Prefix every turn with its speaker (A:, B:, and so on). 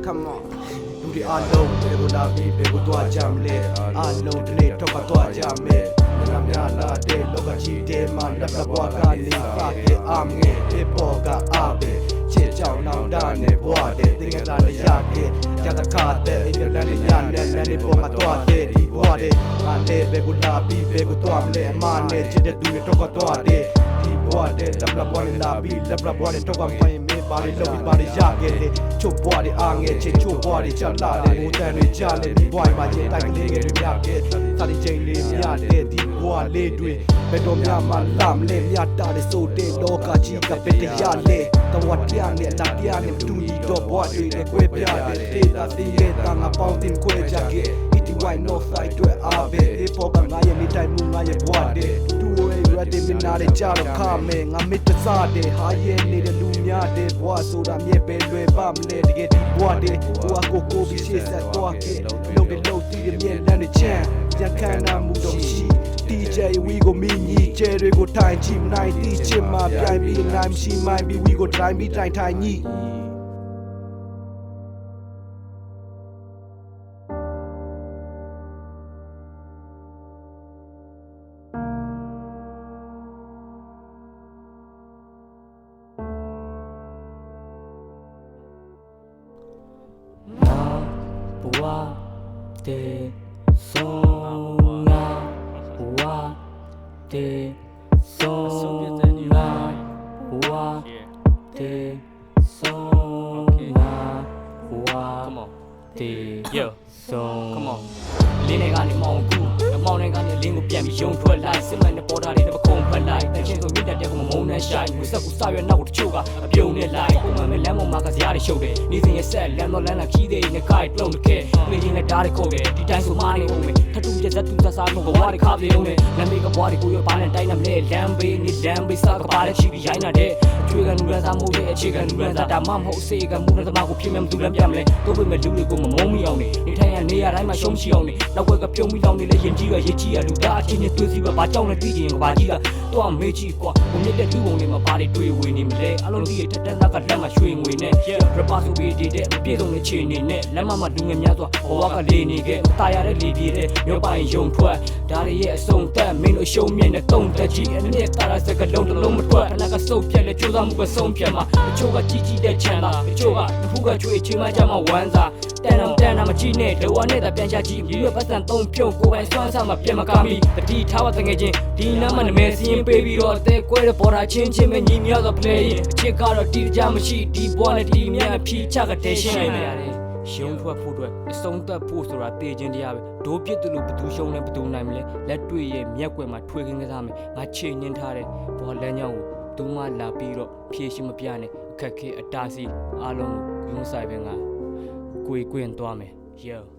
A: come on လူတွေအားလုံးဘယ်ကိုလာပြီးဘယ်ကိုသွားကြမလဲအားလုံးဒီနေ့တော့သွားကြမယ်ငါများလာတဲ့လောကကြီးထဲမှာလက်ဘွားကနေပါခဲ့အငယ်ဒီပေါ်ကအားပဲချစ်ကြောင်နောင်တနဲ့ဘွားတဲ့တင်ကလာရခဲ့ကြတဲ့ခါတဲ့အင်တာနက်ရနဲ့လည်းပေါ်မှာသွားတဲ့ဒီဘွားတဲ့ငါလည်းဘယ်ကိုလာပြီးဘယ်ကိုသွားမလဲအမနဲ့ချစ်တဲ့သူတွေတော့သွားတဲ့ဒီဘွားတဲ့လက်ဘွားနဲ့လာပြီးလက်ဘွားနဲ့တော့ဖိုင်မေးပါလေလို့ပြီးပါလေရခဲ့တယ်ချို့ဘွားတွေအားငယ်ချစ်ချို့ဘွားတွေချလာတယ်ဟိုတန်တွေကြားနေဒီဘွားမှာချင်းတိုက်ကလေးတွေမြခဲ့စာဒီချိန်လေးမြတဲ့ဒီဘွားလေးတွေဘယ်တော့မှလာမလဲမြတာတဲ့ဆိုတဲ့လောကကြီးကပဲတရားလေတော့တရားနဲ့လာတရားနဲ့တူညီတော့ဘွားတွေနဲ့ကွဲပြားတဲ့ဒေတာစီရဲ့တန်ငါပေါင်းတင်ကွဲကြခဲ့ ETY North Side တွေအားပဲဒီပေါ်ကငါရဲ့နေတိုင်းမှုငါရဲ့ဘွားတွေတူဝဲရတဲ့မနာတဲ့ကြတော့ခါမဲငါမစ်တစားတဲ့ဟာရဲ့နေတဲ့လူများတဲ့ဘွားဆိုတာမြဲပဲလွယ်ပါမလဲတကယ်ဒီဘွားတွေဟိုအကိုပြီးရှေ့ဆက်တော့ခဲ့လုံးတဲ့လုံးတီးတဲ့မြဲလမ်းနဲ့ချမ်းပြန်ခံနာမှုတော့ရှိDJ we go မင်းကြီးကျဲတွေကိုထိုင်ကြည့်မနိုင်တီးချင်မှပြိုင်ပြီးနိုင်ရှိမိုင်းပြီး we go try ပြီးတိုင်ထိုင်ကြီး
B: ဘွားတဲ့ဆုံးငါဘွားတဲ့ဆုံးငါဘွားတဲ့ဆုံးငါဘွားတဲ့ဆုံးလင်းနေကနေမောင်ကူမောင်နေကနေလင်းကိုပြန်ပြီးယုံထွက်လိုက်စစ်မှန်တဲ့ပေါ်တာတွေတစ်ပကုံဖက်လိုက်တချင်းဆိုမြင့်တက်တဲ့ကမုံနဲ့ရှိုင်းဝစက်ကူစရွက်နောက်ကိုတချို့ကအပြုံနဲ့လိုက်ပုံမှန်မဲ့လမ်းပေါ်မှာကစရာတွေရှုပ်တယ်နေစဉ်ရဲ့ဆက်လမ်းတော့လမ်းလာခီးသေးနဲ့ကိုက်လုံးတကယ်နေချင်းနဲ့ဓာတ်တွေခုတ်တယ်ဒီတိုင်းဆိုမားနေဦးမယ်ထထူးရက်ဇက်တူဆာဆုံးကဘွားတွေခါပြေလုံးနဲ့လမ်းဘေးကဘွားတွေကိုရပါနဲ့တိုင်းနဲ့မလဲလမ်းဘေးနေလမ်းဘေးစားကပါတဲ့ချီပြီးရိုင်းလာတဲ့ချွေကနူရန်စားမို့တဲ့အခြေခံနူရန်စားဒါမှမဟုတ်စေကမူနဲ့သမားကိုဖြစ်မဲ့မသူလမ်းပြမလဲတို့ပေမဲ့လူတွေကိုမမုန်းမိအောင်နေထိုင်ရနေရတိုင်းမှာရှုံးချအောင်နေနောက်ွက်ကပြုံးပြီးတောင်းနေလဲရင်ကြီးရရေးကြီးရလူသားအချင်းချင်းတွေ့စီပဲဘာကြောင့်လဲသိချင်ကဘာကြီးကတော့မေးကြည့်ကွာဘုံမြင့်တဲ့လူပုံတွေမှာဘာတွေတွေ့ဝေနေမလဲအလုံးကြီးထက်တန်းသားကလက်မှာရွှေငွေနဲ့ရပါဆိုပြီးတဲ့ပြေဆုံးတဲ့ခြေနေနဲ့လက်မမှာလူငယ်များစွာဘဝကလေးနေခဲ့တာရတဲ့လေပြေတဲ့မြို့ပိုင်ယုံထွက်ဒါတွေရဲ့အစုံသက်မင်းတို့ရှုံးမြင့်တဲ့တုံးတက်ကြီးအနည်းတာရစကလုံးတစ်လုံးမထွက်အနာကစုပ်ပြက်လဲကြိုးစားမှုကဆုံးဖြတ်မှာအချို့ကကြီးကြီးတဲ့ချမ်းသာအချို့ကတစ်ခုကချွေချင်းမကြမှာဝမ်းစာတန်တာမကြည့်နဲ့လောကနဲ့တာပြန်ချကြည့်ပြီးရပတ်စံသုံးဖြုံကိုပိုင်စွမ်းစားမှာပြန်မကားမီတတိထားဝတငယ်ချင်းဒီနာမနမဲစီရင်ပေးပြီးတော့အသေးကွဲတဲ့ပေါ်တာချင်းချင်းပဲညီမြောက်တော့ play အချစ်ကတော့တီးကြမရှိဒီဘွားနဲ့ဒီမြတ်ဖြီးချကတဲ့ရှင်းနေရတယ်ရုံထွက်ဖို့အတွက်အဆုံးသက်ဖို့ဆိုတာတေခြင်းတရားပဲဒိုးပြစ်တယ်လို့ဘသူရှုံးလဲဘသူနိုင်မလဲလက်တွေ့ရဲ့မျက်ကွယ်မှာထွေခင်းကစားမယ်ငါချိန်နှင်းထားတဲ့ဘောလမ်းကြောင်းကိုသူမှလာပြီးတော့ဖြည့်ရှိမပြနဲ့အခက်ခဲအတားစီအားလုံးကိုရုံးဆိုင်ပဲငါကိုယ်ကွင်းသွားမယ် yo